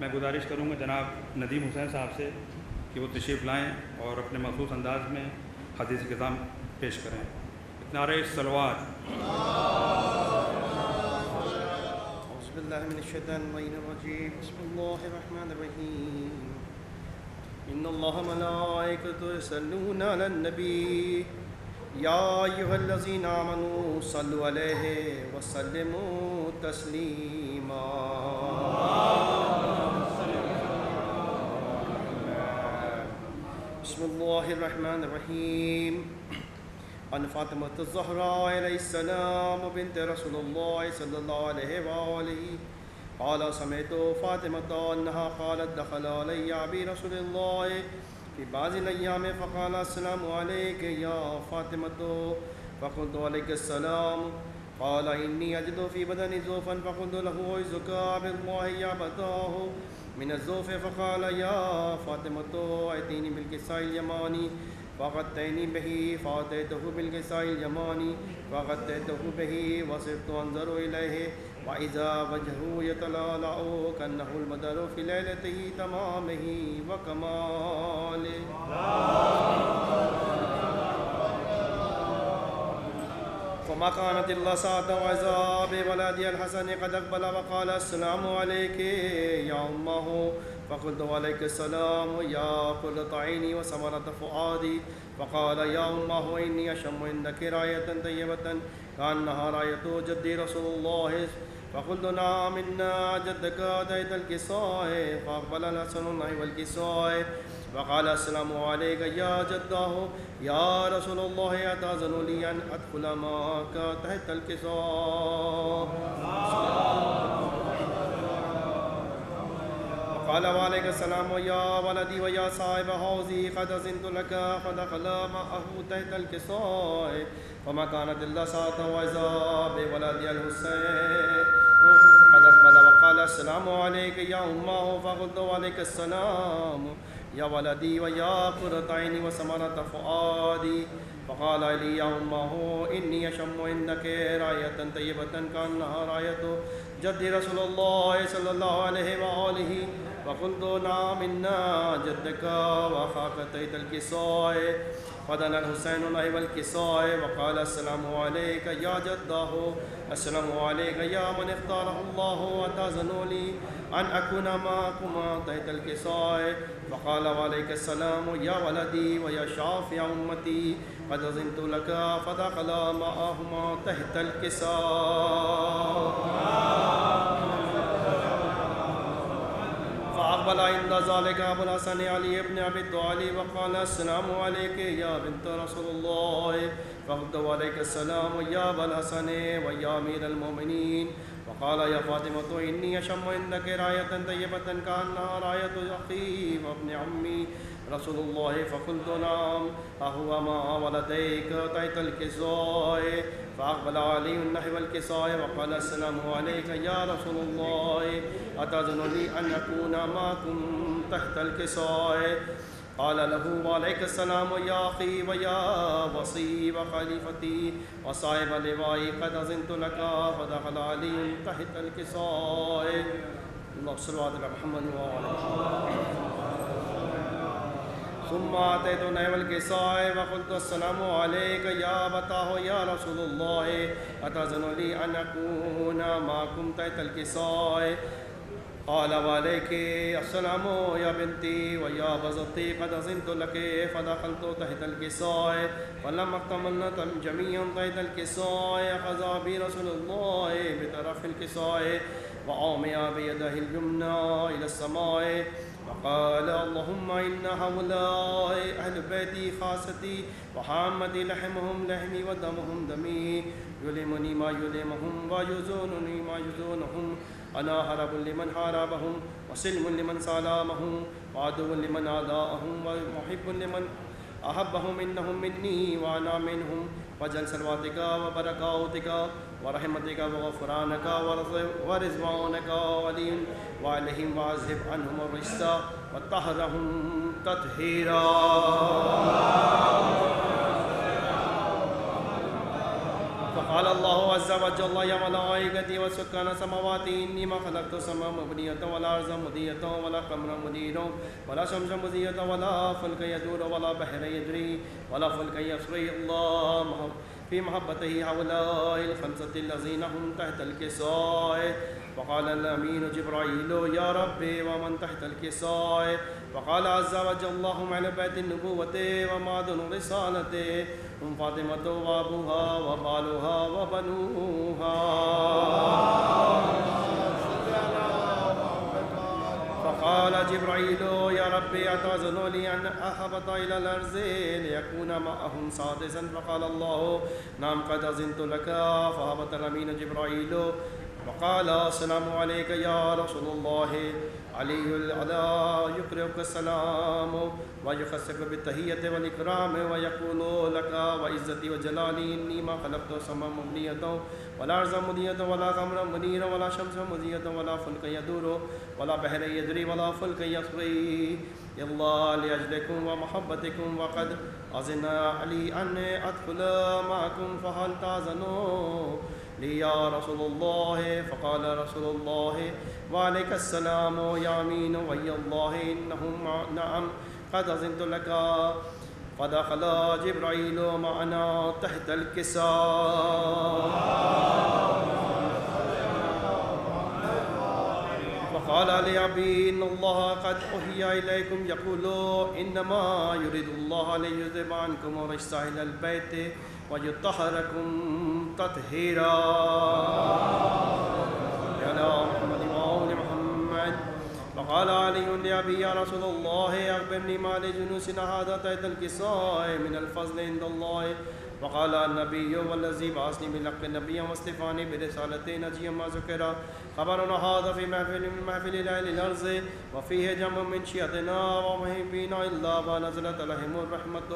मैं गुजारिश करूँगा जनाब नदीम हुसैन साहब से कि वो तशरीफ़ लाएँ और अपने मखसूस अंदाज में हदीस किताब पेश करें। नारे सलवात। इन्नल्लाह मलाइकतुहु युसल्लूना अलन नबी या अय्युहल्लज़ीना आमनू सल्लु अलैहि व सल्लिमू तस्लीमा। बिस्मिल्लाहिर्रहमानिर्रहीम। अन फ़ातिमतुज़ ज़हरा अलैहिस्सलाम बिन्त रसूलुल्लाह सल्लल्लाहु अलैहि व आलिहि क़ाल समिअतु फ़ातिमता अन्नहा क़ालत दख़ल अलैया अबी रसूलिल्लाह फ़ी बाज़िल अय्याम फ़क़ाल अस्सलामु अलैका या फ़ातिमतु फ़क़ुल्तु अलैकुस्सलाम क़ाल इन्नी अजिदु फ़ी बदनी ज़ुफ़न फ़क़ुल्तु लहु उइज़्ज़ुका बिल्लाहि या अबताहु मिनज़्ज़ुफ़ फ़क़ाल या फ़ातिमतु अतीनी बिलकिसाइल यमानी फ़ग़त्तैनी बिही फ़अतैतुहु बिलकिसाइल यमानी फ़ग़त्तैतुहु बिही वसिरतु अंज़ुरु इलैहि वइज़ा वजहु यतलाअलउ कन्नहुल बदरु फ़ी लैलतिही तमामिही व कमालिही। फ़मा कानत इल्ला साअतन वइज़ा बिवलदी अल-हसन क़द अक़बल वक़ाल अस्सलामु अलैकी या उम्महु फ़क़ुल्तु अलैकुस्सलाम या क़ुर्रता ऐनी व समरत फ़ुआदी फ़क़ाल या उम्महु इन्नी अशम्मु इन्दकी रायतन तय्यबतन कअन्नहा रायतु जद्दी रसूलुल्लाह फ़क़ुल्तु नअम इन्ना जद्दका अतैतल किसाअ फ़अक़बल अल-हसन नहवल किसाअ वक़ाल अस्सलामु अलैका या जद्दाहु या रसूलल्लाह अतअज़नु ली अन अदख़ुल मअका तहतल किसाअ। क़ाल वअलैकुस्सलाम या वलदी व या साहिब हौज़ी क़द अज़िनतु लका फ़दख़ल मअहु तहतल किसाअ फ़मा कानत इल्ला साअतन वइज़ा बिवलदी अल-हुसैन क़द अक़बल वक़ाल अस्सलामु अलैका या उम्महु फ़क़ुल्तु अलैकुस्सलाम या वलदी व या क़ुर्रता ऐनी व समरत फ़ुआदी फ़क़ाल ली या उम्महु इन्नी अशम्मु इन्दकी रायतन तय्यबतन कअन्नहा रायतु जद्दी रसूलुल्लाह सल्लल्लाहु अलैहि व आलिहि फ़क़ुल्तु नअम इन्ना जद्दका व अख़ाका तहतल किसाअ फ़दना अल-हुसैन नहवल किसाअ वक़ाल अस्सलामु अलैका या जद्दाहु अस्सलामु अलैका या मन इख़्तारहुल्लाहु अतअज़नु ली अन अकूना मअकुमा तहतल किसाअ फ़क़ाल वअलैकुस्सलाम या वलदी व या शाफ़िअ उम्मती क़द अज़िनतु लका फ़दख़ल मअहुमा तहतल किसाअ। फ़अक़बल इंद ज़ालिका अबुल हसन अली इब्न अबी तालिब वक़ाल अस्सलामु अलैका या बिन्त रसूलुल्लाह फ़क़ुल्तु अलैकुस्सलाम या अबल हसन व या अमीरल मोमिनीन वक़ाल या फ़ातिमतु इन्नी अशम्मु इन्दकी रायतन तय्यबतन कअन्नहा रायतु अख़ी व इब्न अम्मी रसूलुल्लाह फ़क़ुल्तु नअम अहुवा मा वलदैका तहतल किसाअ फ़अक़बल अली नहवल किसाअ वक़ाल अस्सलामु अलैका या रसूलल्लाह अतअज़नु ली अन अकूना मअकुम तहतल किसाअ क़ाल लहु वअलैकुस्सलाम या अख़ी व या वसी व ख़लीफ़ती व साहिब लिवाई क़द अज़िनतु लका फ़दख़ल अली तहतल किसाअ। अल्लाहुम्मा सल्लि अला मुहम्मद व अला सुम्मा अतैतु नहवल किसाअ फ़क़ुल्तु अस्सलामु अलैका या अबताहु या रसूलल्लाह अतअज़नु ली अन अकूना मअकुम तहतल किसाअ क़ाल वअलैकी अस्सलाम या बिन्ती व या बज़ती क़द अज़िनतु लकी फ़दख़लतु तहतल किसाअ फ़लम्मा इक्तमलना जमीअन तहतल किसाअ अख़ज़ बी रसूलुल्लाह बितरफ़िल किसाअ व औमिअ बियदिहिल युमना इलस समाअ वक़ाल अल्लाहुम्मा इन्ना हाउलाए अहल बैती ख़ासती व हाम्मती लहमुहुम लहमी व दमुहुम दमी युलिमुनी मा युलिमुहुम व युज़ूनुनी मा युज़ूनुहुम अना हरबुल लिमन हारबहुम व सिल्मुल लिमन सालामहुम व अदुव्वुल लिमन आदाअहुम व मुहिब्बुल लिमन अहब्बहुम इन्नहुम मिन्नी व अना मिनहुम वजल सलवातिका व बरकातिका व रहमतिका व ग़फ़रानका व रिज़वानका वलियन व अलैहिम व अज़हिब अन्हुम अर्रिज्सा व तहरहुम तत्हीरा। قال الله عز وجل يا ملائكتي وسكان السماوات إني ما خلقت السماء مبنية ولا أرضا مضية ولا قمرا منيرا ولا شمسا مضية ولا فلك يدور ولا بحر يجري ولا فلك يسري الله في محبته هؤلاء الخمسة الذين هم تحت الكساء. وقال الأمين جبرائيل يا ربي ومن تحت الكساء. وقال عز وجل اللهم على بيت النبوة ومعدن رسالته هم فاطمة وأبوها وبالها وبنوها. فقال جبرائيل يا ربي أتأذن لي أن أهبط إلى الأرض ليكون معهم سادسا. فقال الله نعم قد أذنت لك. فهبط الأمين جبرائيل وقال السلام عليك يا رسول الله علي العلا يقرئك السلام ويخصك بالتحية والإكرام ويقول لك وعزتي وجلالي إني ما خلقت السماء مبنية ولا أرضا مضية ولا قمرا منيرا ولا شمسا مضية ولا فلك يدور ولا بحر يجري ولا فلك يسري إلا لأجلكم ومحبتكم. وقد أذن لي أن أدخل معكم فهل تأذنوا لي يا رسول الله. فقال رسول الله وعليك السلام يا أمين ويا الله إنهم نعم قد أذنت لك. فدخل جبرائيل معنا تحت الكساء فقال لأبي إن الله قد أوحي إليكم يقول إنما يريد الله ليذهب عنكم الرجس أهل البيت ويطهركم تطهيرا. يا محمد وآل محمد. فقال علي لأبي يا رسول الله أخبرني ما لجنوسنا هذا تحت الكساء من الفضل عند الله. وقال النبي والذي بعثني بالحق نبيا واصطفاني برسالتي نجيا ما ذكر خبرنا هذا في محفل من محفل ليل الأرض وفيه جمع من شيعتنا ومحبينا إلا ونزلت عليهم الرحمة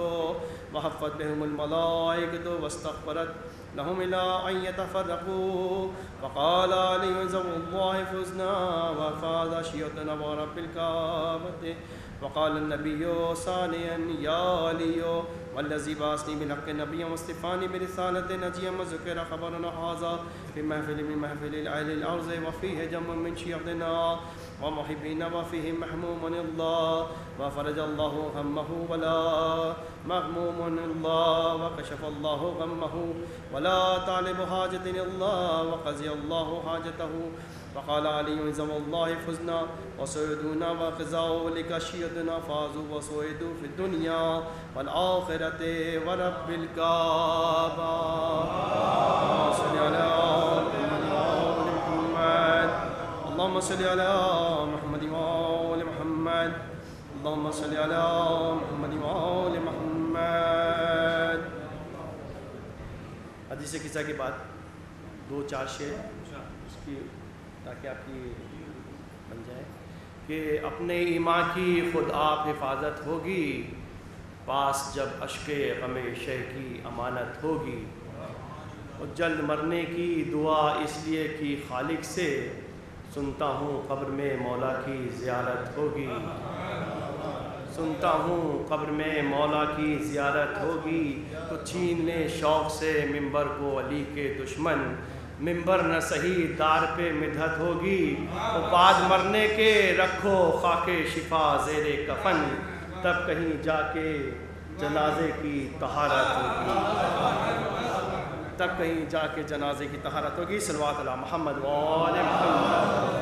وحفت بهم الملائكة واستغفرت لهم إلى أن يتفرقوا. فقال علي عز الله فزنا وفاز شيعتنا ورب الكعبة. وقال النبي ثانيا يا علي والذي بعثني بالحق نبيا واصطفاني برسالة نجيا وذكر خبرنا هذا في محفل من محفل أهل الأرض وفيه جمع من شيعتنا ومحبين وفيه محموم الله وفرج الله همه ولا مغموم الله وكشف الله غمه ولا طالب حاجة الله وقضي الله حاجته. فقال علي عزم الله فزنا وسعدنا وقضاء لك شيعتنا فازوا وسعدوا في الدنيا والآخرة ورب الكعبة. صل على محمد. اللهم صل على محمد وآل محمد. اللهم صل على محمد وآل محمد. हदीस किस्सा के बाद 2-4 शेर उसकी ताकि आपकी बन जाए कि अपने ईमान की खुद आप हिफाजत होगी पास जब अश्के ग़मे शह की अमानत होगी और जल्द मरने की दुआ इसलिए कि खालिक से सुनता हूँ कब्र में मौला की ज़ियारत होगी। सुनता हूँ कब्र में मौला की ज़ियारत होगी तो छीन ले शौक़ से मिंबर को अली के दुश्मन मिंबर न सही दार पे मिधत होगी तो बाद मरने के रखो खाके शिफा ज़ेरे कफन तब कहीं जाके जनाजे की तहारत होगी। तब कहीं जाके जनाजे की तहारत होगी। सल्लल्लाहु अलैहि मोहम्मद व आले मोहम्मद।